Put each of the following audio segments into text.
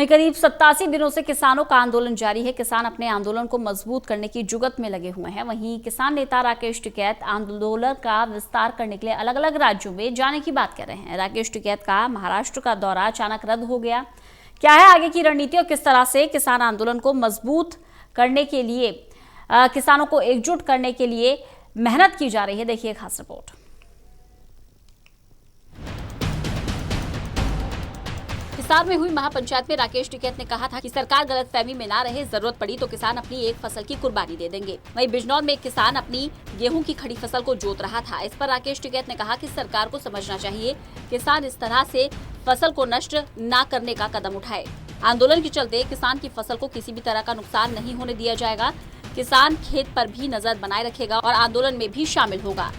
वहीं करीब 87 दिनों से किसानों का आंदोलन जारी है। किसान अपने आंदोलन को मजबूत करने की जुगत में लगे हुए हैं। वहीं किसान नेता राकेश टिकैत आंदोलन का विस्तार करने के लिए अलग अलग राज्यों में जाने की बात कर रहे हैं। राकेश टिकैत का महाराष्ट्र का दौरा अचानक रद्द हो गया। क्या है आगे की रणनीति और किस तरह से किसान आंदोलन को मजबूत करने के लिए, किसानों को एकजुट करने के लिए मेहनत की जा रही है, देखिए खास रिपोर्ट। हिसार में हुई महापंचायत में राकेश टिकैत ने कहा था कि सरकार गलतफहमी में ना रहे, जरूरत पड़ी तो किसान अपनी एक फसल की कुर्बानी दे देंगे। वहीं बिजनौर में एक किसान अपनी गेहूं की खड़ी फसल को जोत रहा था। इस पर राकेश टिकैत ने कहा कि सरकार को समझना चाहिए, किसान इस तरह से फसल को नष्ट न करने का कदम उठाए। आंदोलन के चलते किसान की फसल को किसी भी तरह का नुकसान नहीं होने दिया जाएगा। किसान खेत पर भी नजर बनाए रखेगा और आंदोलन में भी शामिल होगा।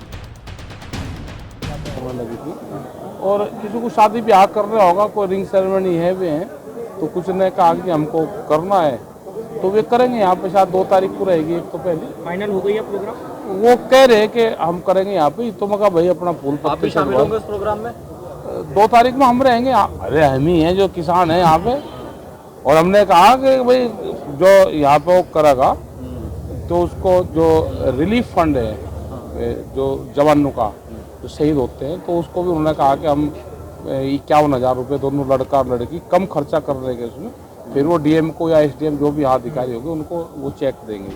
और किसी को शादी ब्याह करना होगा, कोई रिंग सेरेमनी है भी है, तो कुछ ने कहा कि हमको करना है तो वे करेंगे। यहाँ पे शायद 2 तारीख को रहेगी, एक तो पहले फाइनल हो गई है प्रोग्राम। वो कह रहे हैं कि हम करेंगे यहाँ पे, तो मैं कहा भाई अपना फूल पत्ते शामिल होंगे इस प्रोग्राम में। 2 तारीख में हम रहेंगे। अरे हम ही हैं जो किसान है यहाँ पे, और हमने कहा कि भाई जो यहाँ पे वो करेगा तो उसको जो रिलीफ फंड है जो जवानों का जो शहीद होते हैं, तो उसको भी उन्होंने कहा कि हम 51,000 रुपये दोनों लड़का और लड़की कम खर्चा कर रहे हैं उसमें, फिर वो डीएम को या एसडीएम जो भी अधिकारी होंगे उनको वो चेक देंगे।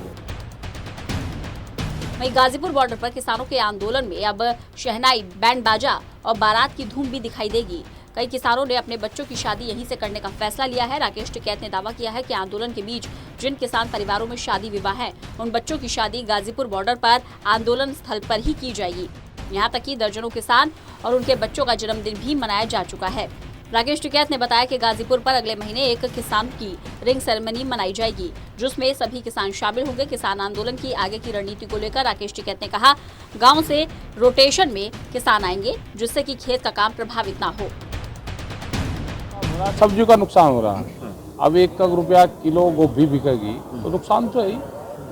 वहीं गाजीपुर बॉर्डर पर किसानों के आंदोलन में अब शहनाई, बैंड बाजा और बारात की धूम भी दिखाई देगी। कई किसानों ने अपने बच्चों की शादी यहीं से करने का फैसला लिया है। राकेश टिकैत ने दावा किया है कि आंदोलन के बीच जिन किसान परिवारों में शादी विवाह है, उन बच्चों की शादी गाजीपुर बॉर्डर पर आंदोलन स्थल पर ही की जाएगी। यहाँ तक कि दर्जनों किसान और उनके बच्चों का जन्मदिन भी मनाया जा चुका है। राकेश टिकैत ने बताया कि गाजीपुर पर अगले महीने एक किसान की रिंग सेरेमनी मनाई जाएगी, जिसमें सभी किसान शामिल होंगे। किसान आंदोलन की आगे की रणनीति को लेकर राकेश टिकैत ने कहा, गांव से रोटेशन में किसान आएंगे, जिससे कि खेत का काम प्रभावित ना हो। सब्जी का नुकसान हो रहा है। अब 1 रुपया किलो गोभी बिकेगी तो नुकसान तो है ही।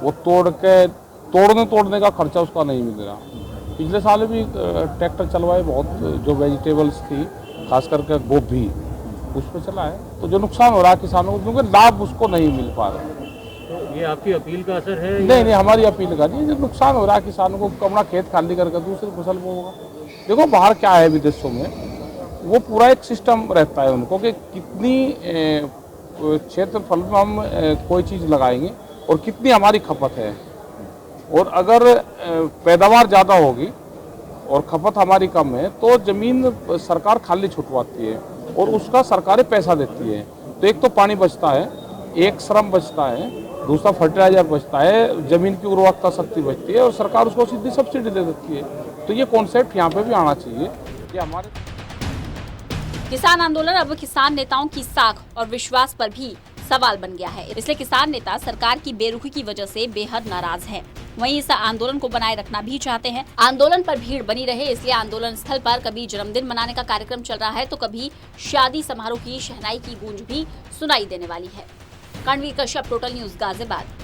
वो तोड़ने का खर्चा उसका नहीं मिल रहा। पिछले साल भी ट्रैक्टर चलवाए बहुत, जो वेजिटेबल्स थी खास करके गोभी उस पर चला है, तो जो नुकसान हो रहा है किसानों को, क्योंकि लाभ उसको नहीं मिल पा रहा। तो ये आपकी अपील का असर है? नहीं, हमारी अपील का नहीं। जो नुकसान हो रहा है किसानों को, अपना खेत खाली करके दूसरी फसल बोगा। देखो बाहर क्या है विदेशों में, वो पूरा एक सिस्टम रहता है उनको कि कितनी क्षेत्रफल में हम कोई चीज़ लगाएंगे और कितनी हमारी खपत है। और अगर पैदावार ज़्यादा होगी और खपत हमारी कम है तो ज़मीन सरकार खाली छुटवाती है और उसका सरकारें पैसा देती है। तो एक तो पानी बचता है, एक श्रम बचता है, दूसरा फर्टिलाइजर बचता है, ज़मीन की उर्वरकता शक्ति बचती है और सरकार उसको सीधी सब्सिडी दे देती है। तो ये कॉन्सेप्ट यहाँ पे भी आना चाहिए कि हमारे किसान आंदोलन अब किसान नेताओं की साख और विश्वास पर भी सवाल बन गया है। इसलिए किसान नेता सरकार की बेरुखी की वजह से बेहद नाराज हैं। वहीं इस आंदोलन को बनाए रखना भी चाहते हैं। आंदोलन पर भीड़ बनी रहे, इसलिए आंदोलन स्थल पर कभी जन्मदिन मनाने का कार्यक्रम चल रहा है तो कभी शादी समारोह की शहनाई की गूंज भी सुनाई देने वाली है। Karanveer Kashyap, total news, Ghaziabad.